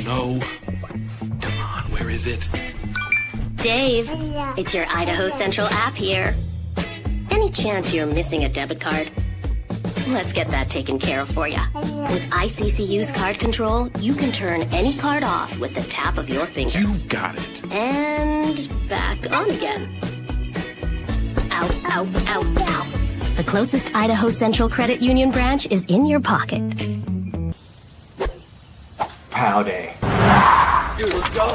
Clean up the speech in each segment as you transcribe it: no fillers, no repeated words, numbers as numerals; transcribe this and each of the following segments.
No. Come on, where is it? Dave, it's your Idaho Central app here. Any chance you're missing a debit card? Let's get that taken care of for you. With ICCU's card control, you can turn any card off with the tap of your finger. You got it. And back on again. Out, out, out, out. The closest Idaho Central Credit Union branch is in your pocket. Pow day. Dude, let's go.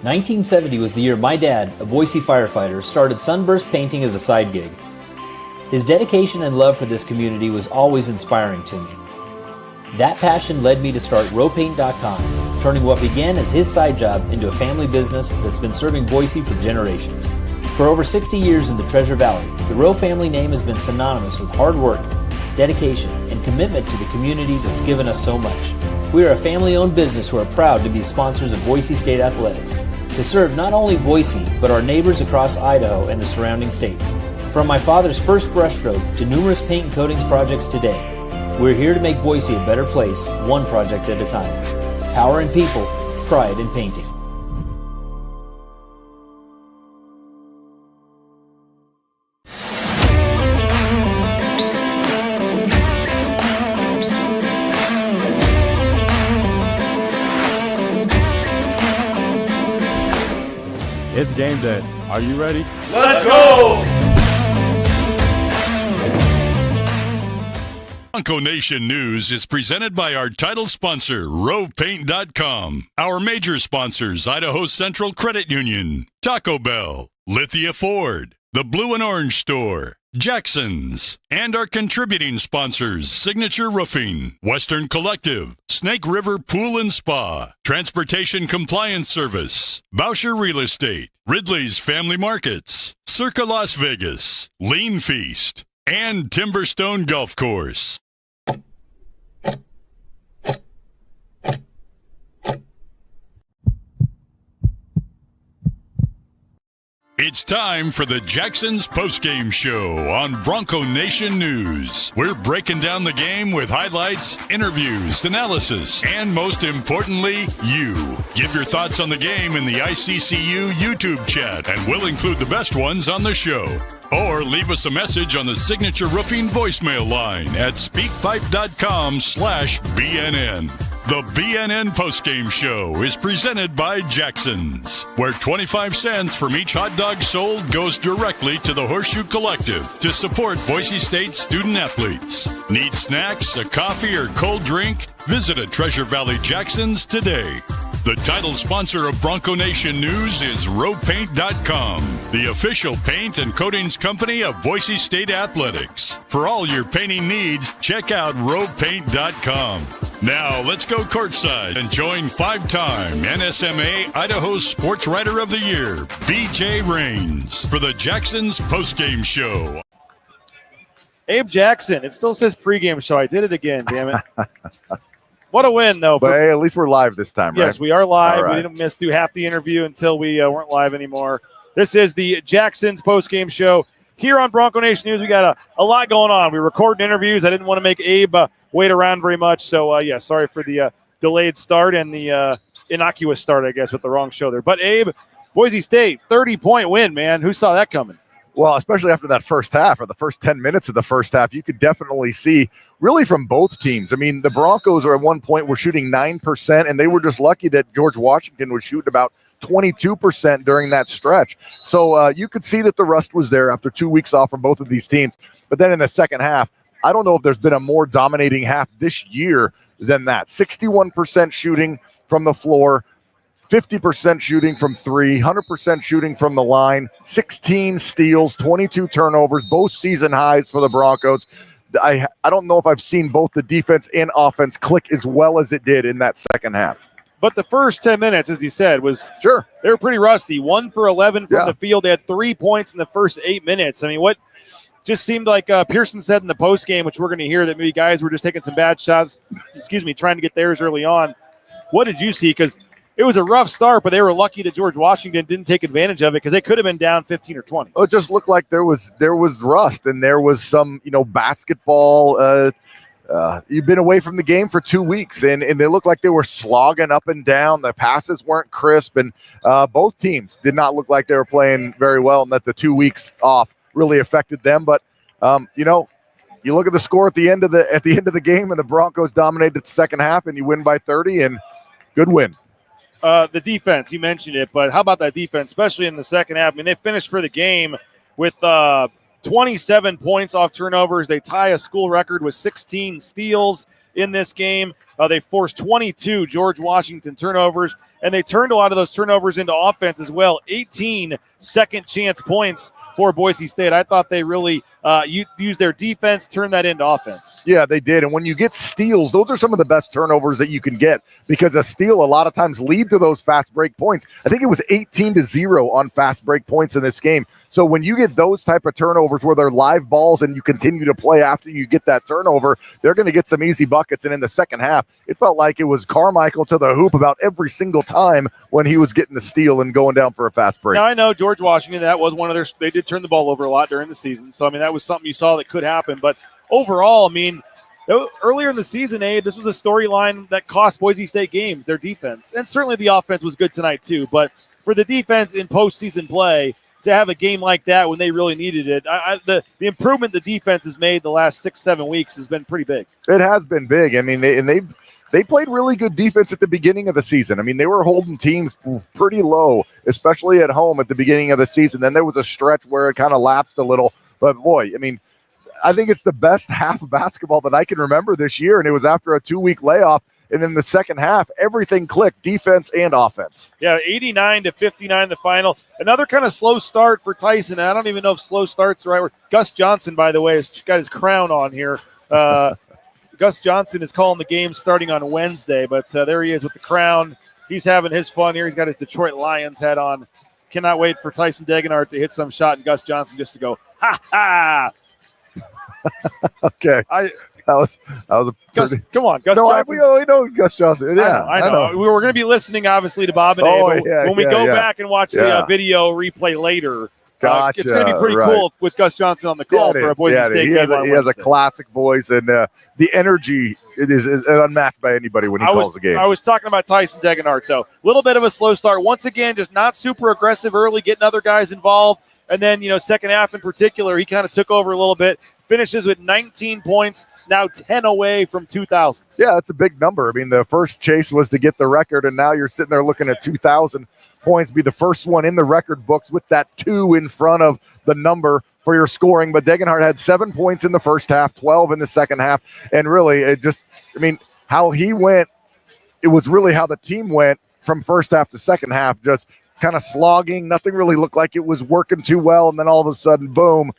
1970 was the year my dad, a Boise firefighter, started Sunburst Painting as a side gig. His dedication and love for this community was always inspiring to me. That passion led me to start rowpaint.com, turning what began as his side job into a family business that's been serving Boise for generations. For over 60 years in the Treasure Valley, the Rowe family name has been synonymous with hard work, dedication, and commitment to the community that's given us so much. We are a family-owned business who are proud to be sponsors of Boise State Athletics, to serve not only Boise, but our neighbors across Idaho and the surrounding states. From my father's first brushstroke to numerous paint and coatings projects today, we're here to make Boise a better place, one project at a time. Power in people, pride in painting. It's game day. Are you ready? Let's go! Bronco Nation News is presented by our title sponsor, RovePaint.com. Our major sponsors, Idaho Central Credit Union, Taco Bell, Lithia Ford, the Blue and Orange Store, Jacksons, and our contributing sponsors, Signature Roofing, Western Collective, Snake River Pool and Spa, Transportation Compliance Service, Bousher Real Estate, Ridley's Family Markets, Circa Las Vegas, Lean Feast, and Timberstone Golf Course. It's time for the Jacksons Postgame Show on Bronco Nation News. We're breaking down the game with highlights, interviews, analysis, and most importantly, you. Give your thoughts on the game in the ICCU YouTube chat, and we'll include the best ones on the show. Or leave us a message on the Signature Roofing voicemail line at speakpipe.com/BNN. The BNN Postgame Show is presented by Jacksons, where 25 cents from each hot dog sold goes directly to the Horseshoe Collective to support Boise State student athletes. Need snacks, a coffee, or cold drink? Visit a Treasure Valley Jacksons today. The title sponsor of Bronco Nation News is RowePaint.com, the official paint and coatings company of Boise State Athletics. For all your painting needs, check out RowePaint.com. Now, let's go courtside and join five-time NSMA Idaho Sports Writer of the Year, BJ Rains, for the Jacksons Postgame Show. Abe Jackson. It still says pregame show. I did it again, damn it. What a win, though. But hey, at least we're live this time, right? Yes, we are live. Right. We didn't do half the interview until we weren't live anymore. This is the Jacksons postgame show. Here on Bronco Nation News, we got a lot going on. We recorded interviews. I didn't want to make Abe wait around very much. So, sorry for the delayed start and the innocuous start, I guess, with the wrong show there. But, Abe, Boise State, 30-point win, man. Who saw that coming? Well, especially after that first half or the first 10 minutes of the first half, you could definitely see really from both teams. I mean, the Broncos are at one point were shooting 9%, and they were just lucky that George Washington was shooting about 22% during that stretch. So you could see that the rust was there after 2 weeks off from both of these teams. But then in the second half, I don't know if there's been a more dominating half this year than that. 61% shooting from the floor, 50% shooting from three, 100% shooting from the line, 16 steals, 22 turnovers, both season highs for the Broncos. I don't know if I've seen both the defense and offense click as well as it did in that second half. But the first 10 minutes, as you said, was sure they were pretty rusty. 1 for 11 from the field. They had 3 points in the first 8 minutes. I mean, what just seemed like Pearson said in the postgame, which we're going to hear, that maybe guys were just taking some bad shots, trying to get theirs early on. What did you see? Because it was a rough start, but they were lucky that George Washington didn't take advantage of it because they could have been down 15 or 20. It just looked like there was rust and there was some, basketball. You've been away from the game for 2 weeks, and they looked like they were slogging up and down. The passes weren't crisp, and both teams did not look like they were playing very well, and that the 2 weeks off really affected them. But you look at the score at the end of the game, and the Broncos dominated the second half, and you win by 30, and good win. The defense, you mentioned it, but how about that defense, especially in the second half? I mean, they finished for the game with 27 points off turnovers. They tie a school record with 16 steals in this game. They forced 22 George Washington turnovers, and they turned a lot of those turnovers into offense as well. 18 second chance points for Boise State. I thought they really used their defense, turned that into offense. Yeah, they did. And when you get steals, those are some of the best turnovers that you can get, because a steal a lot of times lead to those fast break points. I think it was 18-0 on fast break points in this game. So when you get those type of turnovers where they're live balls and you continue to play after you get that turnover, they're going to get some easy buckets. And in the second half, it felt like it was Carmichael to the hoop about every single time when he was getting the steal and going down for a fast break. Now, I know George Washington, that was one of they did turn the ball over a lot during the season. So, I mean, that was something you saw that could happen. But overall, I mean, earlier in the season, Abe, this was a storyline that cost Boise State games, their defense. And certainly the offense was good tonight too. But for the defense in postseason play, to have a game like that when they really needed it, the improvement the defense has made the last 6-7 weeks has been pretty big. It has been big. I mean, they played really good defense at the beginning of the season. I mean, they were holding teams pretty low, especially at home at the beginning of the season. Then there was a stretch where it kind of lapsed a little. But, boy, I mean, I think it's the best half of basketball that I can remember this year, and it was after a 2-week layoff. And in the second half, everything clicked, defense and offense. Yeah, 89-59 the final. Another kind of slow start for Tyson. I don't even know if slow start's the right word. Gus Johnson, by the way, has got his crown on here. Gus Johnson is calling the game starting on Wednesday, but there he is with the crown. He's having his fun here. He's got his Detroit Lions hat on. Cannot wait for Tyson Degenhardt to hit some shot and Gus Johnson just to go, ha-ha. Okay. That was a Gus, pretty... come on, Gus no, Johnson. We only know Gus Johnson. Yeah, I know. We were going to be listening, obviously, to Bob and Abe. When we go back and watch the video replay later, gotcha, it's going to be pretty cool with Gus Johnson on the call for a Boise State game. He has a classic voice, and the energy is unmatched by anybody when he calls the game. I was talking about Tyson Degenhardt, though. A little bit of a slow start. Once again, just not super aggressive early, getting other guys involved. And then, second half in particular, he kind of took over a little bit. Finishes with 19 points, now 10 away from 2,000. Yeah, that's a big number. I mean, the first chase was to get the record, and now you're sitting there looking at 2,000 points, be the first one in the record books with that 2 in front of the number for your scoring. But Degenhardt had 7 points in the first half, 12 in the second half, and really, how he went, it was really how the team went from first half to second half, just kind of slogging. Nothing really looked like it was working too well, and then all of a sudden, boom,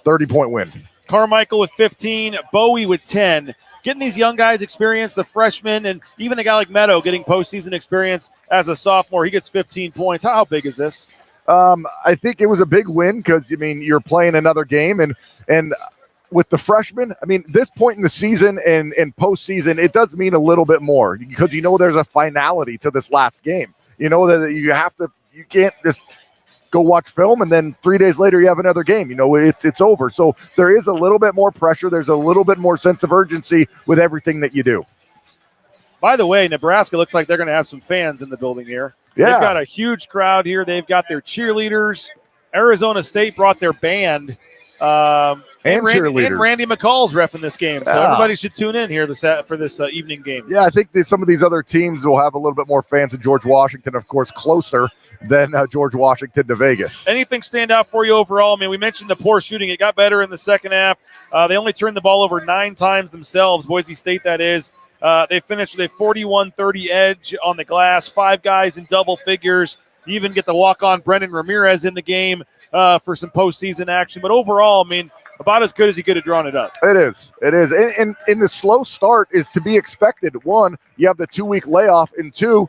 30-point win. Carmichael with 15, Bowie with 10. Getting these young guys experience, the freshmen, and even a guy like Meadow getting postseason experience as a sophomore. He gets 15 points. How big is this? I think it was a big win because, you're playing another game. And with the freshmen, this point in the season and postseason, it does mean a little bit more because there's a finality to this last game. That you can't just go watch film, and then 3 days later you have another game. It's over. So there is a little bit more pressure. There's a little bit more sense of urgency with everything that you do. By the way, Nebraska looks like they're going to have some fans in the building here. Yeah. They've got a huge crowd here. They've got their cheerleaders. Arizona State brought their band. And cheerleaders. And Randy McCall's reffing this game. So everybody should tune in here for this evening game. Yeah, I think some of these other teams will have a little bit more fans in George Washington, of course, closer than George Washington to Vegas. Anything stand out for you overall? We mentioned the poor shooting. It got better in the second half. They only turned the ball over 9 times themselves, Boise State that is. They finished with a 41-30 edge on the glass, 5 guys in double figures. You even get the walk-on Brendan Ramirez in the game for some postseason action. But overall, about as good as he could have drawn it up. It is. And the slow start is to be expected. 1, you have the 2-week layoff, and 2,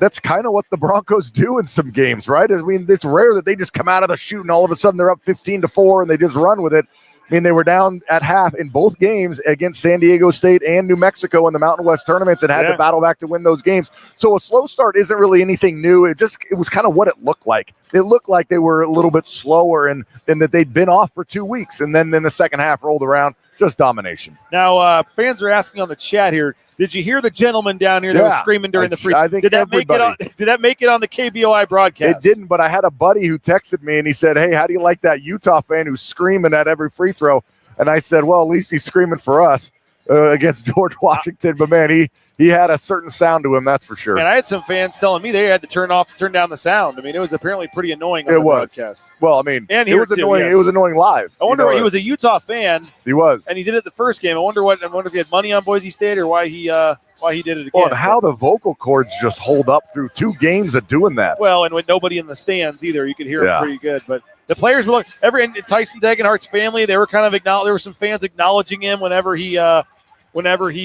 that's kind of what the Broncos do in some games, right? It's rare that they just come out of the chute and all of a sudden they're up 15-4 and they just run with it. I mean, they were down at half in both games against San Diego State and New Mexico in the Mountain West tournaments and had to battle back to win those games. So a slow start isn't really anything new. It was kind of what it looked like. It looked like they were a little bit slower and that they'd been off for 2 weeks. And then the second half rolled around, just domination. Now, fans are asking on the chat here, did you hear the gentleman down here that was screaming during the free? I think did that make it on the KBOI broadcast? It didn't, but I had a buddy who texted me and he said, "Hey, how do you like that Utah fan who's screaming at every free throw?" And I said, "Well, at least he's screaming for us against George Washington." But man, he had a certain sound to him, that's for sure. And I had some fans telling me they had to turn down the sound. I mean, it was apparently pretty annoying on the broadcast. Well, I mean, and it was annoying. Yes. It was annoying live. I wonder he was a Utah fan. He was, and he did it the first game. I wonder if he had money on Boise State or why he did it again. Well, and how the vocal cords just hold up through 2 games of doing that. Well, and with nobody in the stands either, you could hear him pretty good. But the players were and Tyson Degenhardt's family. They were kind of there were some fans acknowledging him whenever he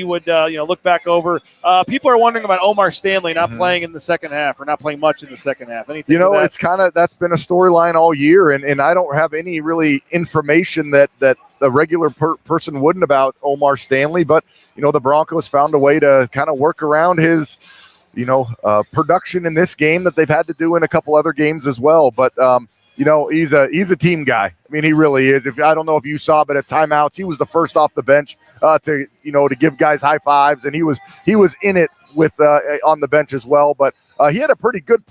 would look back over. People are wondering about Omar Stanley not playing in the second half or not playing much in the second half. Anything? It's kind of that's been a storyline all year, and I don't have any really information that a regular person wouldn't about Omar Stanley, but the Broncos found a way to kind of work around his production in this game that they've had to do in a couple other games as well. But he's a team guy. I mean, he really is. I don't know if you saw, but at timeouts, he was the first off the bench to give guys high fives, and he was in it with on the bench as well. But he had a pretty good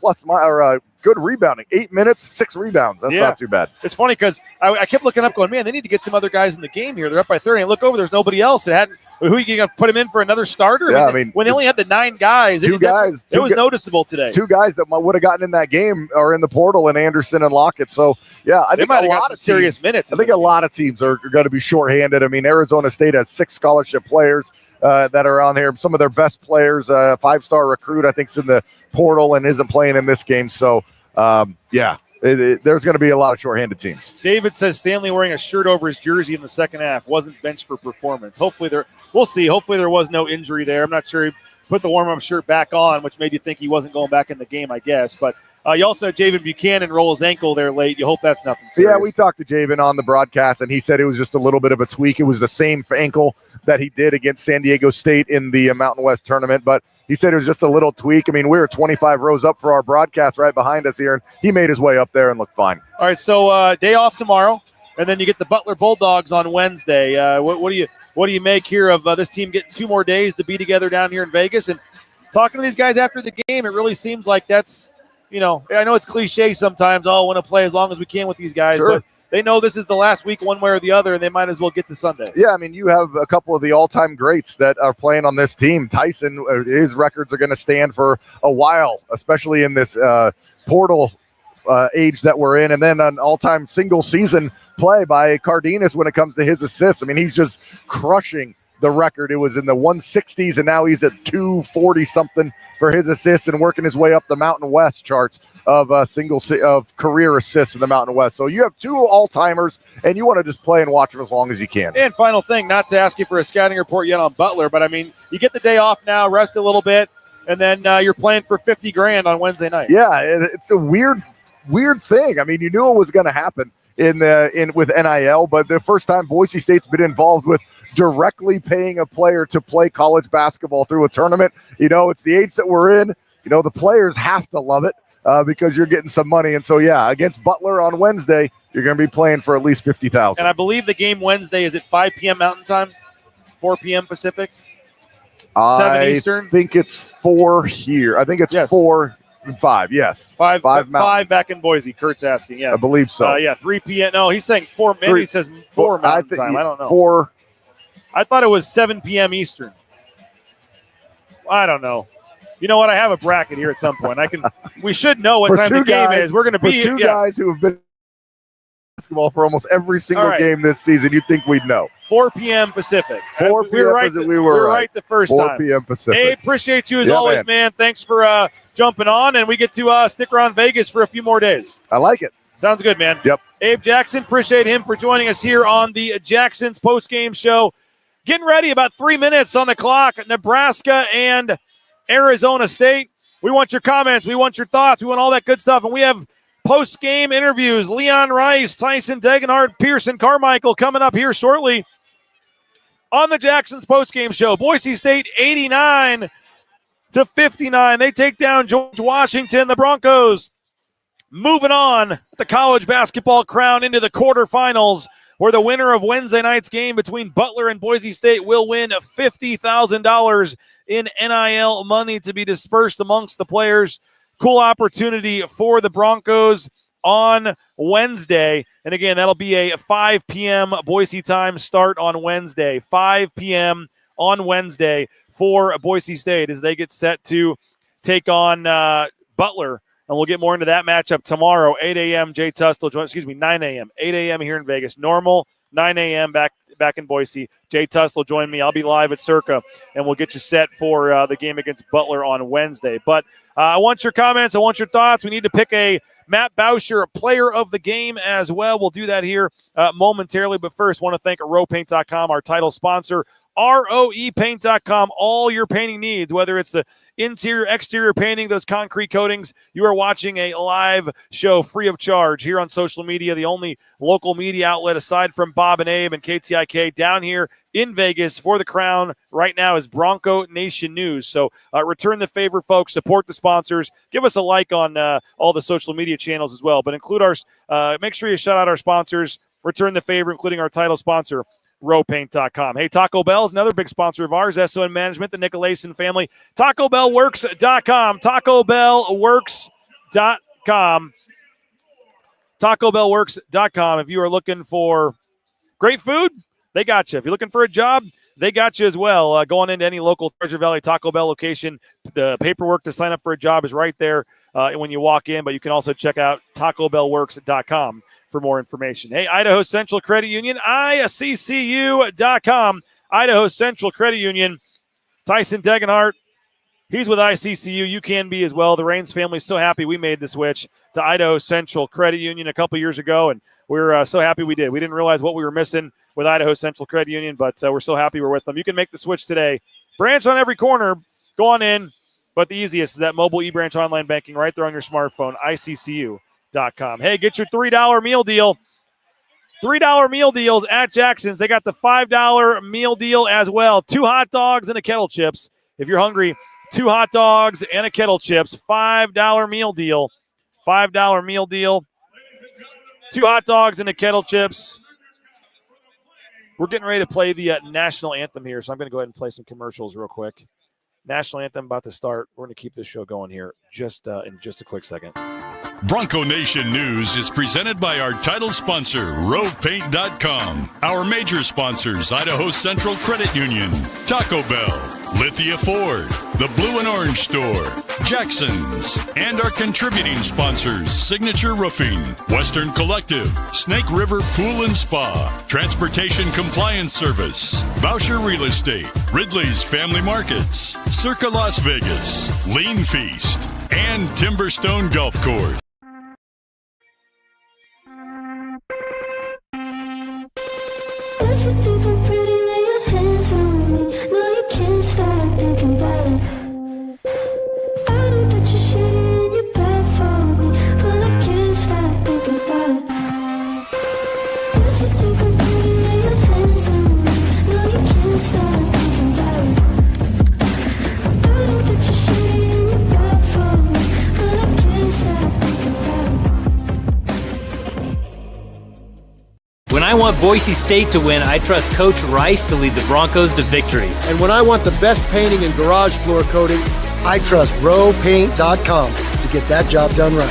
good rebounding. 8 minutes, 6 rebounds. That's not too bad. It's funny because I kept looking up going, man, they need to get some other guys in the game here. They're up by 30. And look over, there's nobody else that hadn't. Who are you going to put him in for another starter? Yeah, when they only had the 9 guys, it was noticeable today. 2 guys that would have gotten in that game are in the portal, and Anderson and Lockett. So, I think a lot of serious minutes. I think a lot of teams are going to be shorthanded. I mean, Arizona State has 6 scholarship players that are on here. Some of their best players, 5-star recruit, I think, is in the portal and isn't playing in this game. So, there's going to be a lot of shorthanded teams. David says Stanley wearing a shirt over his jersey in the second half wasn't benched for performance. We'll see. Hopefully there was no injury there. I'm not sure he put the warm-up shirt back on, which made you think he wasn't going back in the game, I guess. But you also had Javen Buchanan roll his ankle there late. You hope that's nothing serious. Yeah, we talked to Javen on the broadcast, and he said it was just a little bit of a tweak. It was the same ankle that he did against San Diego State in the Mountain West tournament, but he said it was just a little tweak. I mean, we were 25 rows up for our broadcast right behind us here, and he made his way up there and looked fine. All right, so day off tomorrow, and then you get the Butler Bulldogs on Wednesday. What do you make here of this team getting 2 more days to be together down here in Vegas? And talking to these guys after the game, it really seems like that's I know it's cliche sometimes. I want to play as long as we can with these guys, but they know this is the last week one way or the other, and they might as well get to Sunday. Yeah, I mean, you have a couple of the all-time greats that are playing on this team. Tyson, his records are going to stand for a while, especially in this portal age that we're in, and then an all-time single-season play by Cardenas when it comes to his assists. I mean, he's just crushing the record. It was in the 160s, and now he's at 240-something for his assists and working his way up the Mountain West charts of of career assists in the Mountain West. So you have 2 all-timers, and you want to just play and watch them as long as you can. And final thing, not to ask you for a scouting report yet on Butler, but I mean, you get the day off now, rest a little bit, and then you're playing for $50,000 on Wednesday night. Yeah, it's a weird thing. I mean, you knew it was going to happen with NIL, but the first time Boise State's been involved with directly paying a player to play college basketball through a tournament. It's the age that we're in. The players have to love it because you're getting some money. And so, against Butler on Wednesday, you're going to be playing for at least $50,000. And I believe the game Wednesday is at 5 p.m. Mountain Time, 4 p.m. Pacific, 7 Eastern. I think it's 4 here. I think it's 4 and 5. Yes, 5 back in Boise. Kurt's asking. Yeah, I believe so. 3 p.m. No, he's saying 4. Maybe he says 4 Mountain Time. I don't know. 4. I thought it was 7 p.m. Eastern. I don't know. You know what? I have a bracket here at some point. We should know what time the game is. We're going to be 2 guys who have been basketball for almost every single game this season. You'd think we'd know. 4 p.m. Pacific. 4 p.m. We were right the first 4 time. 4 p.m. Pacific. Hey, appreciate you as always, man. Thanks for jumping on, and we get to stick around Vegas for a few more days. I like it. Sounds good, man. Yep. Abe Jackson, appreciate him for joining us here on the Jacksons Postgame Show. Getting ready, about 3 minutes on the clock. Nebraska and Arizona State. We want your comments. We want your thoughts. We want all that good stuff. And we have post-game interviews. Leon Rice, Tyson Degenhardt, Pearson Carmichael coming up here shortly on the Jacksons Postgame Show. Boise State 89-59. They take down George Washington. The Broncos moving on the college basketball crown into the quarterfinals, where the winner of Wednesday night's game between Butler and Boise State will win $50,000 in NIL money to be dispersed amongst the players. Cool opportunity for the Broncos on Wednesday. And again, that'll be a 5 p.m. Boise time start on Wednesday. 5 p.m. on Wednesday for Boise State as they get set to take on Butler. And we'll get more into that matchup tomorrow. 8 a.m. 9 a.m. 8 a.m. here in Vegas. Normal, 9 a.m. back in Boise. Jay Tuss will join me. I'll be live at Circa, and we'll get you set for the game against Butler on Wednesday. But I want your comments. I want your thoughts. We need to pick a Matt Boucher player of the game as well. We'll do that here momentarily. But first, want to thank RoePaint.com, our title sponsor. ROEPaint.com, all your painting needs, whether it's the interior, exterior painting, those concrete coatings. You are watching a live show free of charge here on social media, the only local media outlet aside from Bob and Abe and KTIK down here in Vegas for the crown right now is Bronco Nation News. So return the favor, folks. Support the sponsors. Give us a like on all the social media channels as well. But include our, make sure you shout out our sponsors. Return the favor, including our title sponsor, RoePaint.com. Hey, Taco Bell is another big sponsor of ours. SON Management, the Nicolason family. TacoBellWorks.com. TacoBellWorks.com. TacoBellWorks.com. If you are looking for great food, they got you. If you're looking for a job, they got you as well. Going into any local Treasure Valley Taco Bell location, the paperwork to sign up for a job is right there when you walk in, but you can also check out TacoBellWorks.com for more information. Hey, Idaho Central Credit Union, ICCU.com. Idaho Central Credit Union. Tyson Degenhardt, he's with ICCU. You can be as well. The Raines family is so happy we made the switch to Idaho Central Credit Union a couple years ago, and we're so happy we did. We didn't realize what we were missing with Idaho Central Credit Union, but we're so happy we're with them. You can make the switch today. Branch on every corner. Go on in, but the easiest is that mobile eBranch online banking right there on your smartphone, ICCU.com. Hey, get your $3 meal deal. $3 meal deals at Jackson's. They got the $5 meal deal as well. 2 hot dogs and a kettle chips. If you're hungry, 2 hot dogs and a kettle chips. $5 meal deal. $5 meal deal. 2 hot dogs and a kettle chips. We're getting ready to play the national anthem here, so I'm going to go ahead and play some commercials real quick. National anthem about to start. We're going to keep this show going here in just a quick second. Bronco Nation News is presented by our title sponsor, RoePaint.com. Our major sponsors, Idaho Central Credit Union, Taco Bell, Lithia Ford, the Blue and Orange Store, Jacksons, and our contributing sponsors, Signature Roofing, Western Collective, Snake River Pool and Spa, Transportation Compliance Service, Boucher Real Estate, Ridley's Family Markets, Circa Las Vegas, Lean Feast, and Timberstone Golf Course. If you think I'm pretty, lay your hands on me. No, you can't stop thinking about it. I know that you're shitty and you're bad for me, but I can't stop thinking about it. If you think I'm pretty, lay your hands on me. No, you can't stop thinking about it. I know that you're shitty and you're bad for me, but I can't stop thinking about it. When I want Boise State to win, I trust Coach Rice to lead the Broncos to victory. And when I want the best painting and garage floor coating, I trust RoePaint.com to get that job done right.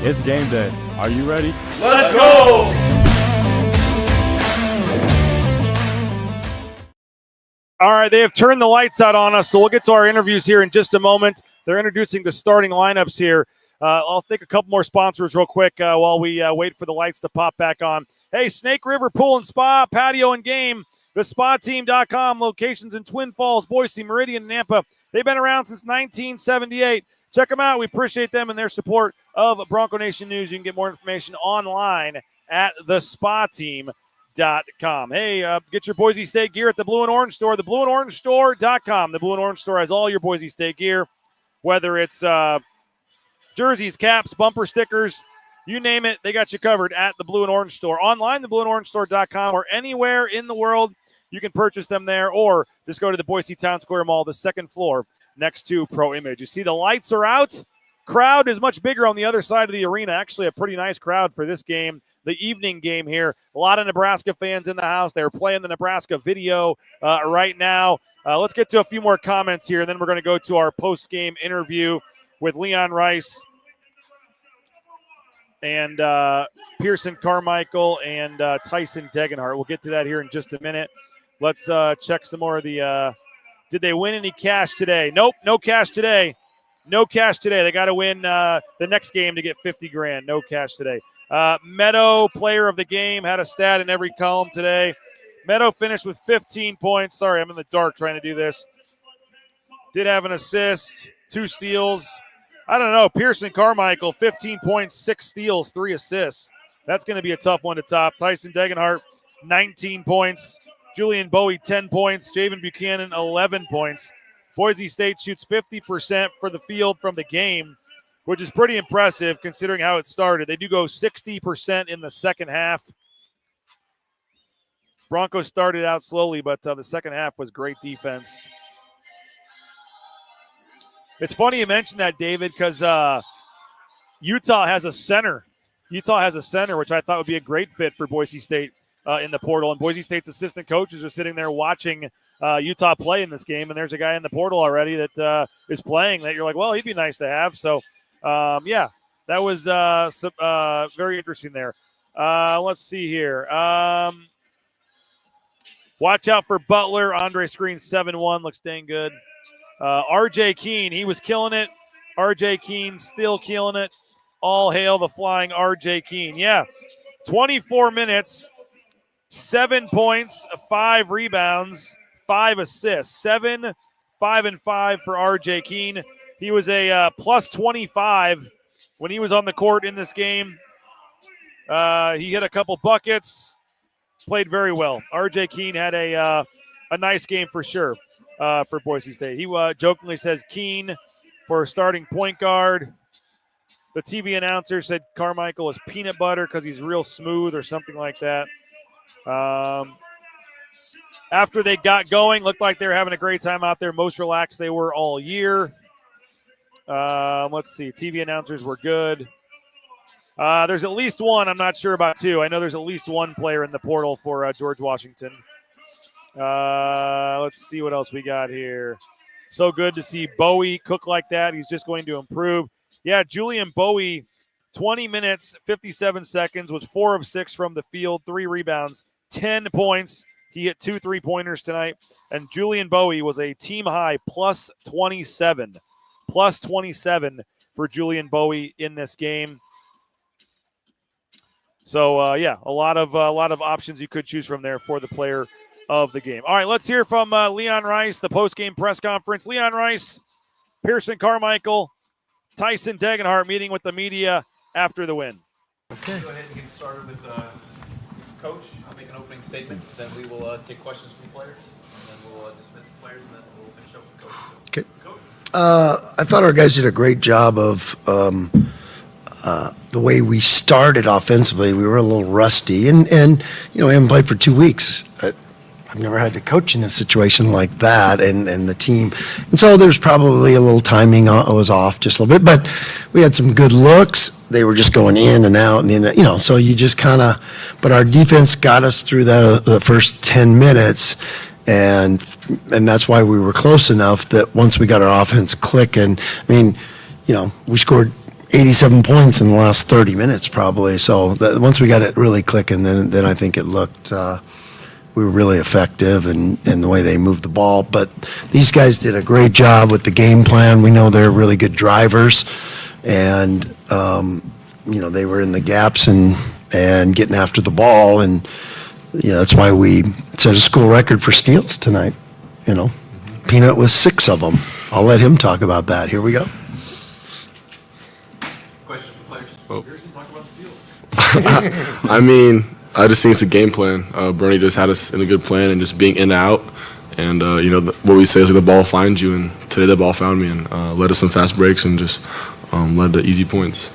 It's game day. Are you ready? Let's go! All right, they have turned the lights out on us, so we'll get to our interviews here in just a moment. They're introducing the starting lineups here. I'll take a couple more sponsors real quick while we wait for the lights to pop back on. Hey, Snake River Pool and Spa, Patio and Game, thespateam.com, locations in Twin Falls, Boise, Meridian, Nampa. They've been around since 1978. check them out. We appreciate them and their support of Bronco Nation News. You can get more information online at thespateam.com. Hey, get your Boise State gear at the Blue and Orange Store, theblueandorange.store.com. The Blue and Orange Store has all your Boise State gear, whether it's jerseys, caps, bumper stickers, you name it, they got you covered at the Blue and Orange Store. Online, theblueandorangestore.com, or anywhere in the world, you can purchase them there, or just go to the Boise Town Square Mall, the second floor, next to Pro Image. You see the lights are out. Crowd is much bigger on the other side of the arena. Actually, a pretty nice crowd for this game, the evening game here. A lot of Nebraska fans in the house. They're playing the Nebraska video right now. Let's get to a few more comments here, and then we're going to go to our post-game interview with Leon Rice and Pearson Carmichael and Tyson Degenhart. We'll get to that here in just a minute. Let's check some more of the did they win any cash today? Nope, no cash today. No cash today. They got to win the next game to get $50,000. No cash today. Meadow, player of the game, had a stat in every column today. Meadow finished with 15 points. Sorry, I'm in the dark trying to do this. Did have an assist, 2 steals. I don't know. Pearson Carmichael, 15 points, 6 steals, 3 assists. That's going to be a tough one to top. Tyson Degenhart, 19 points. Julian Bowie, 10 points. Javen Buchanan, 11 points. Boise State shoots 50% for the field from the game, which is pretty impressive considering how it started. They do go 60% in the second half. Broncos started out slowly, but the second half was great defense. It's funny you mentioned that, David, because Utah has a center. Utah has a center, which I thought would be a great fit for Boise State in the portal. And Boise State's assistant coaches are sitting there watching Utah play in this game, and there's a guy in the portal already that is playing that you're like, well, he'd be nice to have. So, yeah, that was very interesting there. Let's see here. Watch out for Butler. Andre Screen 7-1. Looks dang good. R.J. Keene, he was killing it. R.J. Keene still killing it. All hail the flying R.J. Keene. Yeah, 24 minutes, 7 points, 5 rebounds, 5 assists. 7, 5, and 5 for R.J. Keene. He was a plus 25 when he was on the court in this game. He hit a couple buckets, played very well. R.J. Keene had a nice game for sure. For Boise State. He jokingly says Keene for starting point guard. The TV announcer said Carmichael is peanut butter because he's real smooth or something like that. After they got going, looked like they were having a great time out there. Most relaxed they were all year. Let's see. TV announcers were good. There's at least one. I'm not sure about 2. I know there's at least one player in the portal for George Washington. Let's see what else we got here. So good to see Bowie cook like that. He's just going to improve. Yeah, Julian Bowie, 20 minutes, 57 seconds, was 4 of 6 from the field, 3 rebounds, 10 points. He hit 2 3-pointers tonight. And Julian Bowie was a team high plus 27. Plus 27 for Julian Bowie in this game. So, yeah, a lot of options you could choose from there for the player of the game. All right, let's hear from Leon Rice, the post-game press conference. Leon Rice, Pearson Carmichael, Tyson Degenhart meeting with the media after the win. Okay. Go ahead and get started with Coach. I'll make an opening statement. Then we will take questions from the players. And then we'll dismiss the players, and then we'll finish up with Coach. So, Okay. Coach. I thought our guys did a great job of the way we started offensively. We were a little rusty, and we haven't played for 2 weeks. I've never had to coach in a situation like that, and the team. And so there's probably a little timing was off just a little bit, but we had some good looks. They were just going in and out, and so you just kind of, but our defense got us through the first 10 minutes, and that's why we were close enough that once we got our offense clicking, we scored 87 points in the last 30 minutes probably. So once we got it really clicking, then I think it looked, we were really effective in the way they moved the ball. But these guys did a great job with the game plan. We know they're really good drivers, and they were in the gaps and getting after the ball, and that's why we set a school record for steals tonight. Peanut with 6 of them. I'll let him talk about that. Here we go. for players. Oh. Pearson, talk about the steals. I mean, I just think it's a game plan. Bernie just had us in a good plan and just being in and out. And, what we say is like the ball finds you. And today the ball found me and led us some fast breaks and just led to easy points.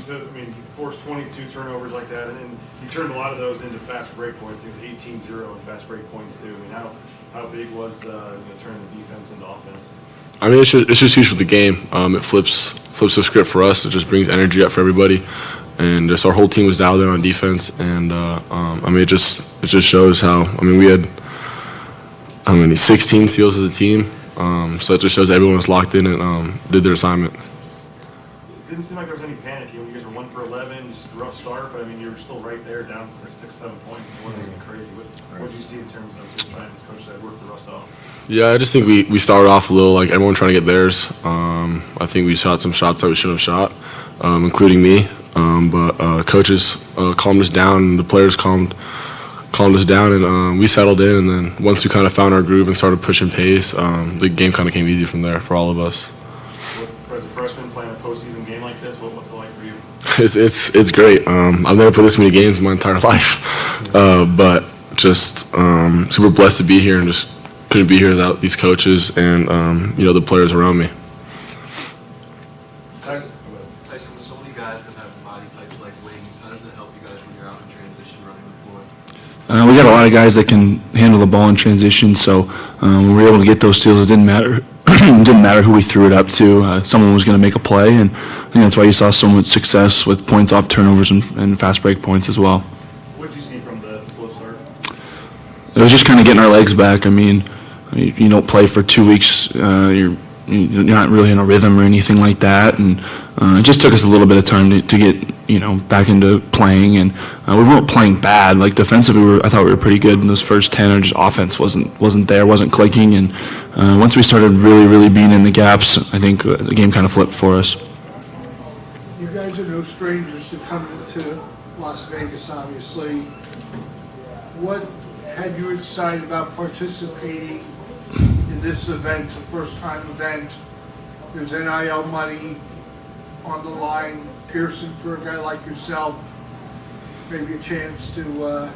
I mean, you forced 22 turnovers like that, and then you turned a lot of those into fast break points. You had 18-0 and fast break points, too. I mean, how big was turning the defense into offense? I mean, it's just huge for the game. It flips the script for us. It just brings energy up for everybody. And just our whole team was dialed in on defense. And, it just shows how, we had, 16 steals as a team. So it just shows everyone was locked in and did their assignment. It didn't seem like there was any panic. You guys were 1 for 11, just a rough start, but you were still right there, down to 6-7 points. It wasn't anything crazy. What did you see in terms of just trying, as Coach said, work the rust off? Yeah, I just think we started off a little like everyone trying to get theirs. I think we shot some shots that we should have shot, including me. But coaches calmed us down, and the players calmed us down, and we settled in. And then once we kind of found our groove and started pushing pace, the game kind of came easy from there for all of us. As a freshman playing a postseason game like this, what's it like for you? It's great. I've never played this many games in my entire life, but just super blessed to be here, and just couldn't be here without these coaches and the players around me. Tyson, with so many guys that have body types like wings, how does it help you guys when you're out in transition running the floor? We got a lot of guys that can handle the ball in transition, so when we were able to get those steals, it didn't matter. It didn't matter who we threw it up to. Someone was going to make a play, and I think that's why you saw so much success with points off turnovers and fast break points as well. What did you see from the slow start? It was just kind of getting our legs back. You don't play for 2 weeks. You're not really in a rhythm or anything like that, and it just took us a little bit of time to get back into playing, and we weren't playing bad. Like defensively, I thought we were pretty good in those first 10. Or just offense wasn't clicking, and once we started really being in the gaps, I think the game kind of flipped for us. You guys are no strangers to coming to Las Vegas, obviously. What had you excited about participating in this event, a first-time event? There's NIL money on the line. Pearson, for a guy like yourself, maybe a chance to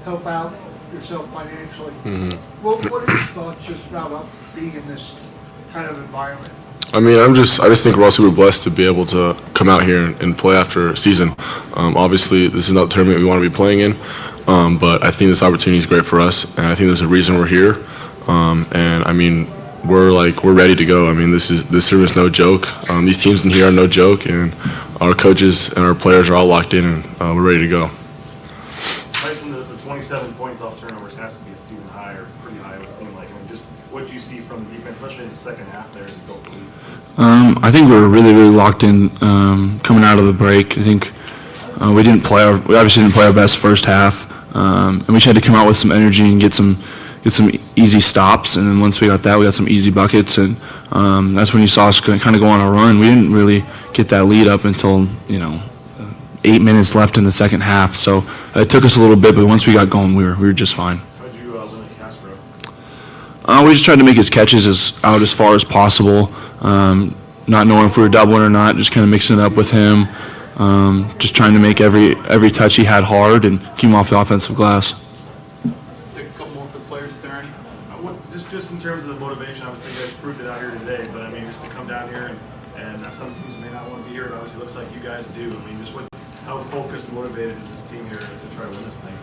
help out yourself financially. Mm-hmm. What are your thoughts just about being in this kind of environment? I just think we're all super blessed to be able to come out here and play after a season. Obviously, this is not the tournament we want to be playing in, but I think this opportunity is great for us, and I think there's a reason we're here. We're ready to go. This tournament's no joke. These teams in here are no joke, and our coaches and our players are all locked in, and we're ready to go. Tyson, the 27 points off turnovers has to be a season high, or pretty high, it would seem like. Just what did you see from the defense, especially in the second half there as you go for the lead? I think we were really locked in coming out of the break. I think we obviously didn't play our best first half, and we just had to come out with some energy and get some easy stops, and then once we got that, we got some easy buckets, and that's when you saw us kind of go on a run. We didn't really get that lead up until 8 minutes left in the second half, so it took us a little bit, but once we got going, we were just fine. How did you limit Castro? We just tried to make his catches out as far as possible, not knowing if we were doubling or not, just kind of mixing it up with him, just trying to make every touch he had hard and keep him off the offensive glass. Take a couple more for the players if there are any. Just in terms of the motivation, obviously you guys proved it out here today, but just to come down here and some teams may not want to be here, it obviously looks like you guys do. How focused and motivated is this team here to try to win this thing?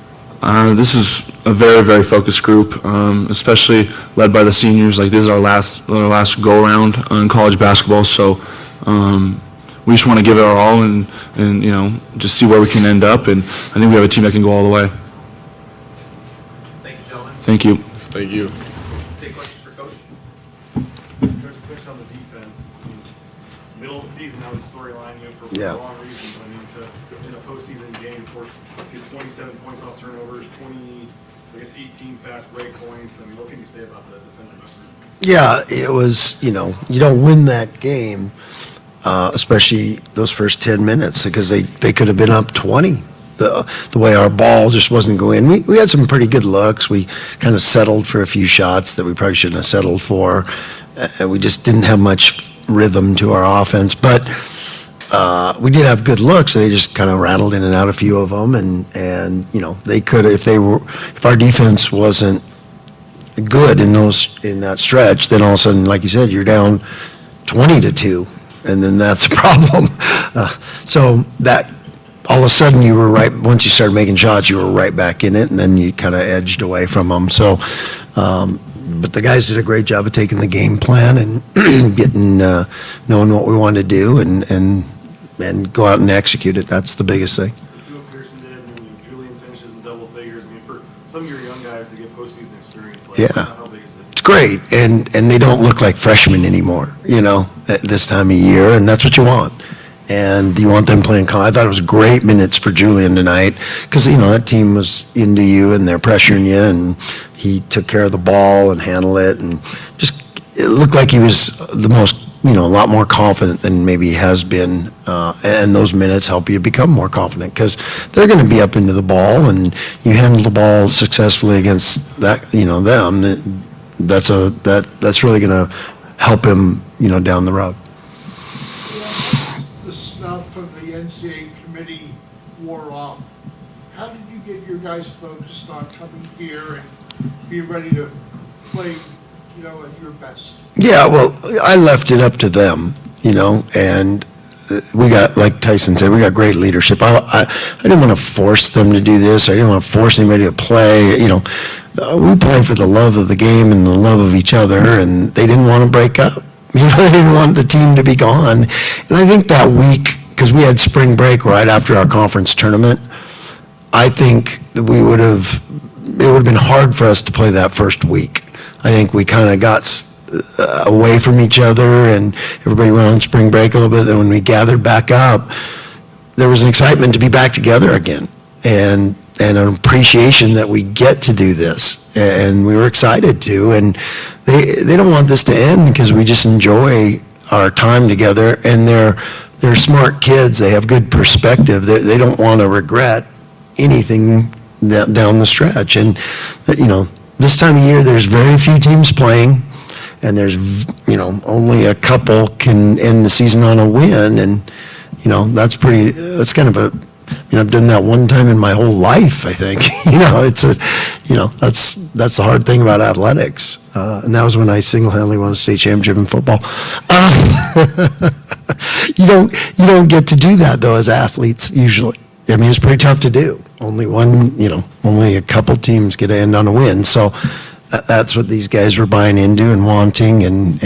This is a very focused group, especially led by the seniors. Like, this is our last go around in college basketball, so we just want to give it our all and just see where we can end up. And I think we have a team that can go all the way. Thank you, gentlemen. Thank you. Thank you. Take questions for Coach. Coach, a question on the defense. Middle of the season, that was a storyline for the wrong reasons. In a postseason game, get 27 points off turnovers, 18 fast break points. What can you say about the defensive effort? Yeah, it was, you don't win that game, especially those first 10 minutes, because they could have been up 20. The way our ball just wasn't going. We had some pretty good looks. We kind of settled for a few shots that we probably shouldn't have settled for. We just didn't have much rhythm to our offense. But we did have good looks. They just kind of rattled in and out a few of them, and they could, if our defense wasn't good in that stretch, then all of a sudden, like you said, you're down 20-2, and then that's a problem. So that all of a sudden you were right. Once you started making shots, you were right back in it, and then you kind of edged away from them. So, but the guys did a great job of taking the game plan and getting knowing what we wanted to do and go out and execute it. That's the biggest thing. See what Pearson did. I mean, Julian finishes in double figures. I mean, for some of your young guys to get postseason experience, like, Yeah. how big is it? It's great, and they don't look like freshmen anymore, at this time of year, and that's what you want. And you want them playing. I thought it was great minutes for Julian tonight because, that team was into you and they're pressuring you, and he took care of the ball and handled it, and just it looked like he was the most, a lot more confident than maybe he has been. And those minutes help you become more confident because they're going to be up into the ball, and you handle the ball successfully against that, them. That's really going to help him, down the road. The snub from the NCAA committee wore off. How did you get your guys focused on coming here and be ready to play, at your best? Yeah, well, I left it up to them, and we got, like Tyson said, we got great leadership. I didn't want to force them to do this. I didn't want to force anybody to play. We play for the love of the game and the love of each other, and they didn't want to break up. They didn't want the team to be gone. And I think that week, because we had spring break right after our conference tournament, I think that it would have been hard for us to play that first week. I think we kind of got away from each other, and everybody went on spring break a little bit. Then when we gathered back up, there was an excitement to be back together again, and an appreciation that we get to do this, and we were excited to. And they don't want this to end because we just enjoy our time together, and they're smart kids. They have good perspective. They don't want to regret anything down the stretch. And this time of year, there's very few teams playing, and there's only a couple can end the season on a win, and that's kind of a I've done that one time in my whole life, I think. That's the hard thing about athletics. And that was when I single-handedly won a state championship in football. You don't get to do that, though, as athletes, usually. I mean, it's pretty tough to do. Only a couple teams get to end on a win. So that's what these guys were buying into and wanting, and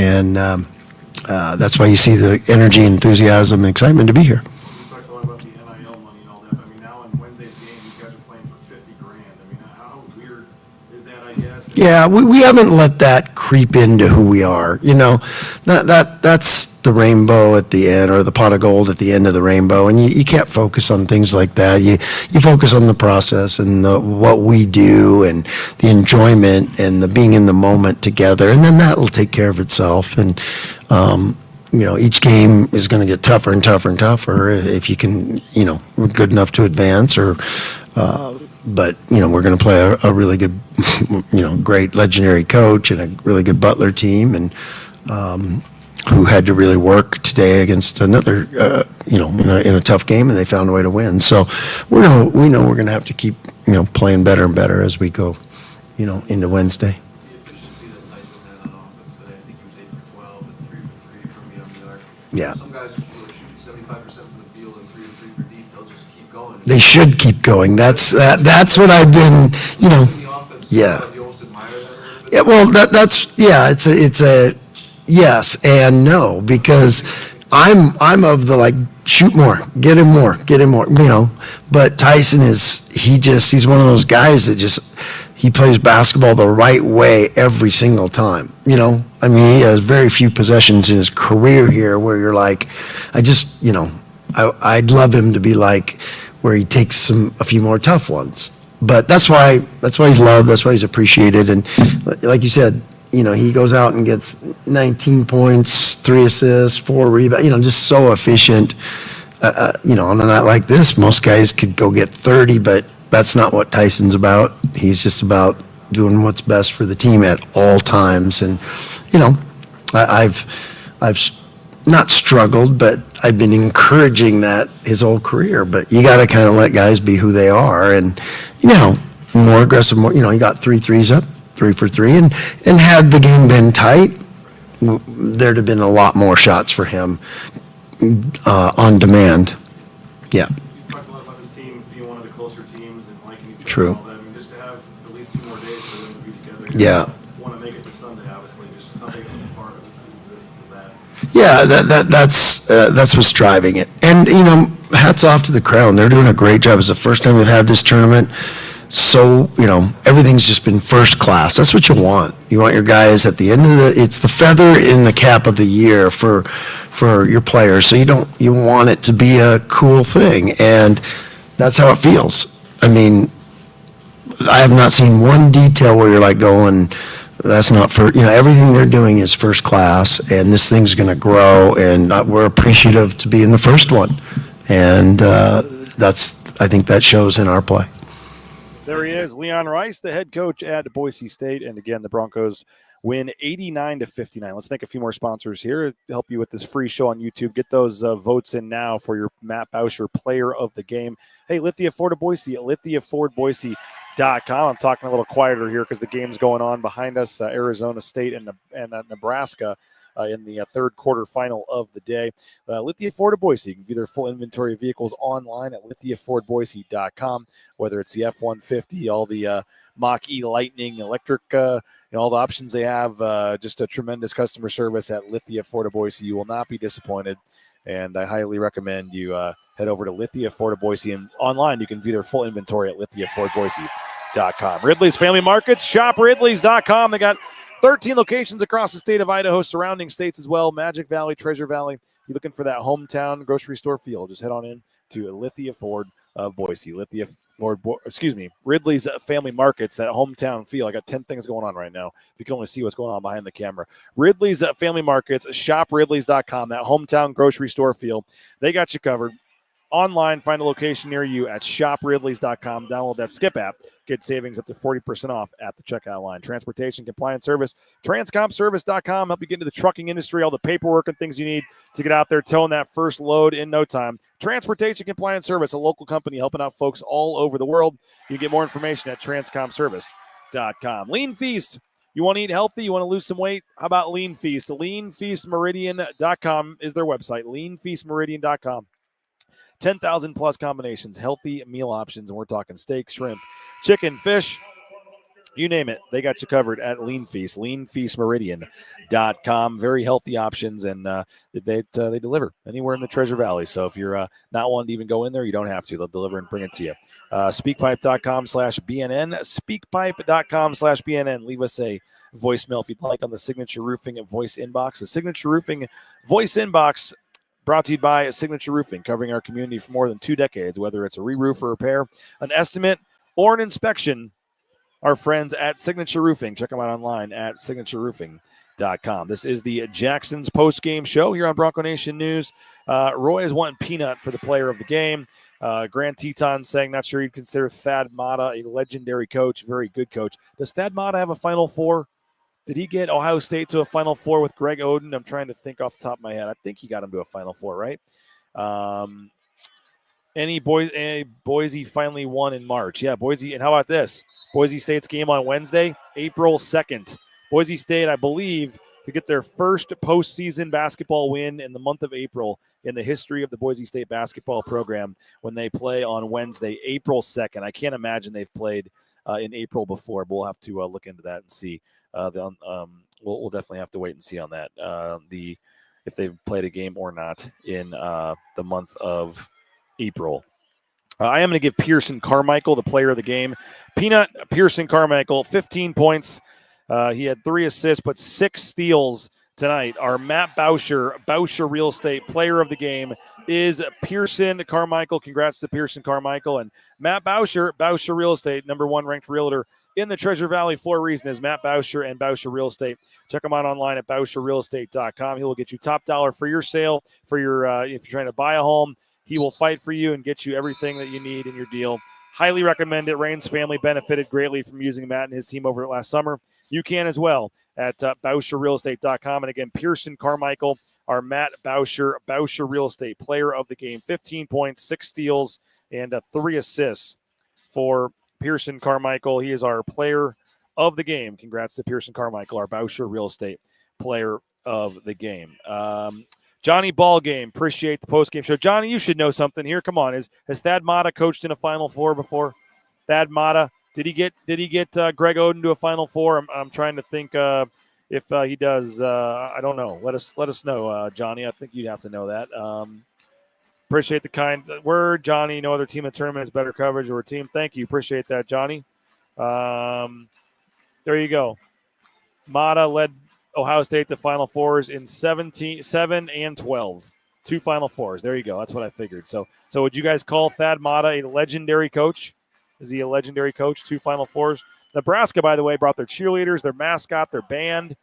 that's why you see the energy, enthusiasm, and excitement to be here. We talked a lot about the NIL money and all that. I mean, now in Wednesday's game, these guys are playing for $50,000. I mean, how weird is that, I guess? Yeah, we haven't let that creep into who we are. That's the rainbow at the end, or the pot of gold at the end of the rainbow, and you can't focus on things like that. You focus on the process and what we do and the enjoyment and the being in the moment together, and then that will take care of itself. And each game is going to get tougher and tougher and tougher if you can, we're good enough to advance, or but we're going to play a really good, great legendary coach and a really good Butler team, and who had to really work today against another, in a tough game, and they found a way to win. So we know we're going to have to keep, playing better and better as we go, into Wednesday. The efficiency that Tyson had on offense today, I think he was 8 for 12 and 3 for 3 from beyond the arc. Yeah. Some guys who are shooting 75% from the field and 3 for 3 for deep, they'll just keep going. They should keep going. That's what I've been, In the offense, yeah. you almost admire that a little bit. Yeah, well, it's a yes and no, because I'm of the shoot more, get him more, but Tyson he's one of those guys that he plays basketball the right way every single time. I mean, he has very few possessions in his career here where you're like, I'd love him to be where he takes a few more tough ones. But that's why he's loved, that's why he's appreciated. And like you said, he goes out and gets 19 points, 3 assists, 4 rebounds, just so efficient. On a night like this, most guys could go get 30, but that's not what Tyson's about. He's just about doing what's best for the team at all times. And, I've not struggled, but I've been encouraging that his whole career. But you got to kind of let guys be who they are, and more aggressive. More, he got 3 threes up, 3 for 3, and had the game been tight, there'd have been a lot more shots for him on demand. Yeah. You talked a lot about this team being one of the closer teams and liking each other. True. And all that. I mean, just to have at least 2 more days for them to be together. Yeah. Want to make it to Sunday, obviously. Just something that's a part of it. Is this or that? Yeah, that's what's driving it. And hats off to the Crown. They're doing a great job. It's the first time we've had this tournament. So, everything's just been first class. That's what you want. You want your guys at the end of it's the feather in the cap of the year for your players. So you want it to be a cool thing. And that's how it feels. I mean, I have not seen one detail where you're like going, that's not everything they're doing is first class, and this thing's going to grow, and we're appreciative to be in the first one. And I think that shows in our play. There he is, Leon Rice, the head coach at Boise State. And again, the Broncos win 89-59. Let's thank a few more sponsors here to help you with this free show on YouTube. Get those votes in now for your Matt Bauscher Player of the Game. Hey, Lithia Ford of Boise at lithiafordboise.com. I'm talking a little quieter here because the game's going on behind us, Arizona State and Nebraska. In the third quarterfinal of the day. Lithia Ford of Boise. You can view their full inventory of vehicles online at lithiafordboise.com, whether it's the F-150, all the Mach-E Lightning, electric, all the options they have. Just a tremendous customer service at Lithia Ford of Boise. You will not be disappointed, and I highly recommend you head over to Lithia Ford of Boise. And online, you can view their full inventory at lithiafordboise.com. Ridley's Family Markets, shop ridleys.com. They got 13 locations across the state of Idaho, surrounding states as well. Magic Valley, Treasure Valley. You're looking for that hometown grocery store feel. Just head on in to Lithia Ford of Boise. Ridley's Family Markets, that hometown feel. I got 10 things going on right now. If you can only see what's going on behind the camera. Ridley's Family Markets, shopridleys.com, that hometown grocery store feel. They got you covered. Online, find a location near you at shopridleys.com. Download that Skip app. Get savings up to 40% off at the checkout line. Transportation compliance service, transcomservice.com. Help you get into the trucking industry, all the paperwork and things you need to get out there, towing that first load in no time. Transportation compliance service, a local company helping out folks all over the world. You can get more information at transcomservice.com. Lean Feast. You want to eat healthy? You want to lose some weight? How about Lean Feast? Leanfeastmeridian.com is their website. Leanfeastmeridian.com. 10,000 plus combinations, healthy meal options, and we're talking steak, shrimp, chicken, fish, you name it. They got you covered at Lean Feast, leanfeastmeridian.com. Very healthy options, and they deliver anywhere in the Treasure Valley. So if you're not wanting to even go in there, you don't have to. They'll deliver and bring it to you. Speakpipe.com/BNN, speakpipe.com/BNN. Leave us a voicemail if you'd like on the Signature Roofing voice inbox. The Signature Roofing voice inbox, brought to you by Signature Roofing, covering our community for more than 2 decades. Whether it's a re-roof or repair, an estimate, or an inspection, our friends at Signature Roofing. Check them out online at signatureroofing.com. This is the Jacksons Postgame Show here on Bronco Nation News. Roy is wanting Peanut for the player of the game. Grant Teton saying not sure he'd consider Thad Matta a legendary coach, very good coach. Does Thad Matta have a Final Four? Did he get Ohio State to a Final Four with Greg Oden? I'm trying to think off the top of my head. I think he got him to a Final Four, right? Boise finally won in March. Yeah, Boise. And how about this? Boise State's game on Wednesday, April 2nd. Boise State, I believe, could get their first postseason basketball win in the month of April in the history of the Boise State basketball program when they play on Wednesday, April 2nd. I can't imagine they've played in April before, but we'll have to look into that and see. We'll definitely have to wait and see on that. If they've played a game or not in the month of April. I am going to give Pearson Carmichael the player of the game. Peanut Pearson Carmichael, 15 points. He had 3 assists, but 6 steals tonight. Our Matt Bauscher Real Estate player of the game is Pearson Carmichael. Congrats to Pearson Carmichael. And Matt Bauscher Real Estate, number 1 ranked realtor in the Treasure Valley for a reason, is Matt Bauscher and Bauscher Real Estate. Check him out online at bauscherrealestate.com. He will get you top dollar for your sale, for your if you're trying to buy a home. He will fight for you and get you everything that you need in your deal. Highly recommend it. Rain's family benefited greatly from using Matt and his team over it last summer. You can as well at bauscherrealestate.com. And again, Pearson Carmichael, our Matt Bauscher, Bauscher Real Estate Player of the Game. 15 points, 6 steals, and 3 assists for Pearson Carmichael. He is our Player of the Game. Congrats to Pearson Carmichael, our Bauscher Real Estate Player of the Game. Johnny Ballgame, appreciate the postgame show. Johnny, you should know something here. Come on, has Thad Matta coached in a Final Four before? Thad Matta, did he get Greg Oden to a Final Four? I'm trying to think if he does. I don't know. Let us know, Johnny. I think you'd have to know that. Appreciate the kind word, Johnny. No other team in the tournament has better coverage or a team. Thank you. Appreciate that, Johnny. There you go. Matta led Ohio State to Final Fours in 7 and 12. 2 Final Fours. There you go. That's what I figured. So would you guys call Thad Matta a legendary coach? Is he a legendary coach? 2 Final Fours. Nebraska, by the way, brought their cheerleaders, their mascot, their band.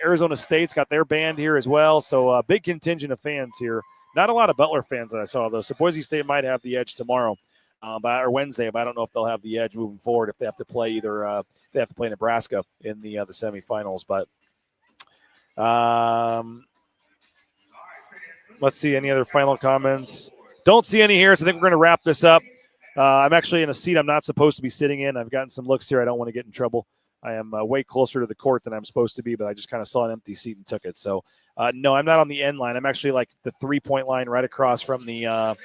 Arizona State's got their band here as well. So a big contingent of fans here. Not a lot of Butler fans that I saw, though. So Boise State might have the edge tomorrow. Or Wednesday, but I don't know if they'll have the edge moving forward if they have to play Nebraska in the semifinals. But let's see any other final comments. Don't see any here, so I think we're going to wrap this up. I'm actually in a seat I'm not supposed to be sitting in. I've gotten some looks here. I don't want to get in trouble. I am way closer to the court than I'm supposed to be, but I just kind of saw an empty seat and took it. So no, I'm not on the end line. I'm actually like the 3-point line right across from the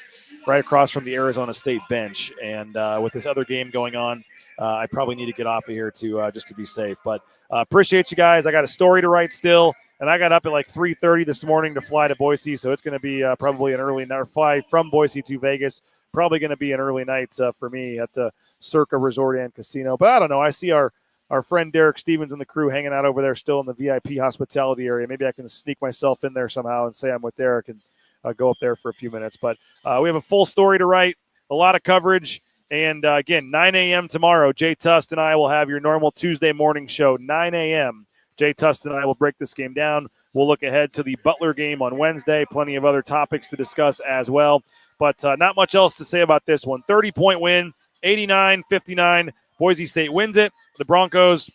Arizona State bench. And with this other game going on, I probably need to get off of here to just to be safe. But appreciate you guys. I got a story to write still, and I got up at like 3:30 this morning to fly to Boise, so it's going to be probably an early night fly from Boise to Vegas. Probably going to be an early night for me at the Circa Resort and Casino. But I don't know. I see our friend Derek Stevens and the crew hanging out over there still in the VIP hospitality area. Maybe I can sneak myself in there somehow and say I'm with Derek and go up there for a few minutes. But we have a full story to write, a lot of coverage. And, again, 9 a.m. tomorrow, Jay Tust and I will have your normal Tuesday morning show, 9 a.m. Jay Tust and I will break this game down. We'll look ahead to the Butler game on Wednesday. Plenty of other topics to discuss as well. But not much else to say about this one. 30-point win, 89-59. Boise State wins it. The Broncos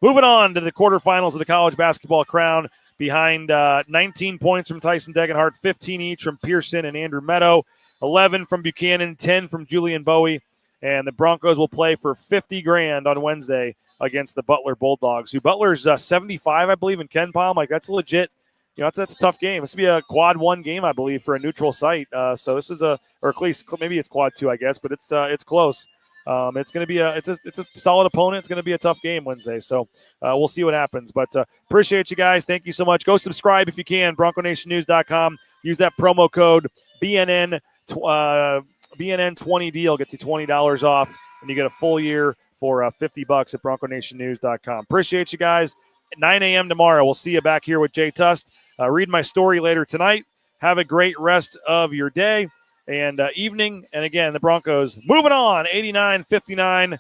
moving on to the quarterfinals of the college basketball crown behind 19 points from Tyson Degenhart, 15 each from Pearson and Andrew Meadow, 11 from Buchanan, 10 from Julian Bowie. And the Broncos will play for $50,000 on Wednesday against the Butler Bulldogs, who Butler's 75, I believe, in Ken Palm. Like, that's legit. You know, that's a tough game. This will be a quad 1 game, I believe, for a neutral site. So this is or at least maybe it's quad 2, I guess, but it's close. It's going to be it's a solid opponent. It's going to be a tough game Wednesday. So we'll see what happens. But appreciate you guys. Thank you so much. Go subscribe if you can. BroncoNationNews.com. Use that promo code BNN. BNN20 deal gets you $20 off, and you get a full year for $50 at BroncoNationNews.com. Appreciate you guys. At 9 a.m. tomorrow, we'll see you back here with Jay Tust. Read my story later tonight. Have a great rest of your day and evening. And again, the Broncos moving on, 89-59.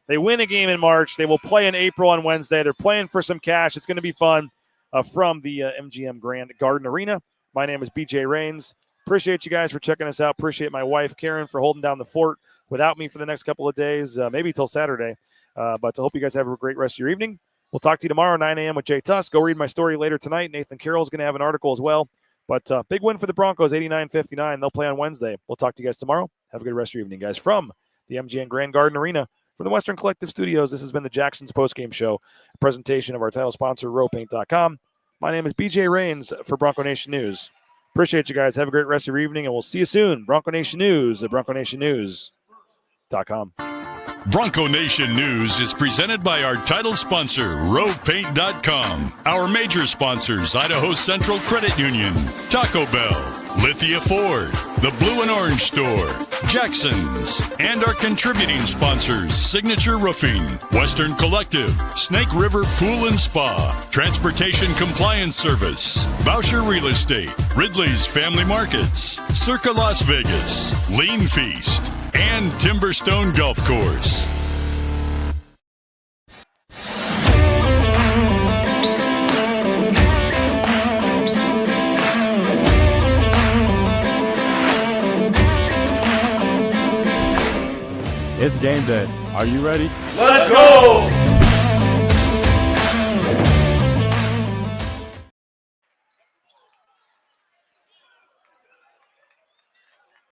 They win a game in March. They will play in April on Wednesday. They're playing for some cash. It's going to be fun from the MGM Grand Garden Arena. My name is BJ Rains. Appreciate you guys for checking us out. Appreciate my wife, Karen, for holding down the fort without me for the next couple of days, maybe till Saturday. But I hope you guys have a great rest of your evening. We'll talk to you tomorrow, 9 a.m. with Jay Tusk. Go read my story later tonight. Nathan Carroll is going to have an article as well. But big win for the Broncos, 89-59. They'll play on Wednesday. We'll talk to you guys tomorrow. Have a good rest of your evening, guys. From the MGM Grand Garden Arena, from the Western Collective Studios, this has been the Jacksons Postgame Show, a presentation of our title sponsor, rowpaint.com. My name is BJ Rains for Bronco Nation News. Appreciate you guys. Have a great rest of your evening, and we'll see you soon. Bronco Nation News at BroncoNationNews.com. Bronco Nation News is presented by our title sponsor, rowpaint.com. Our major sponsors, Idaho Central Credit Union, Taco Bell, Lithia Ford, the Blue and Orange Store, Jacksons, and our contributing sponsors, Signature Roofing, Western Collective, Snake River Pool and Spa, Transportation Compliance Service, Bauscher Real Estate, Ridley's Family Markets, Circa Las Vegas, Lean Feast, and Timberstone Golf Course. It's game day. Are you ready? Let's go!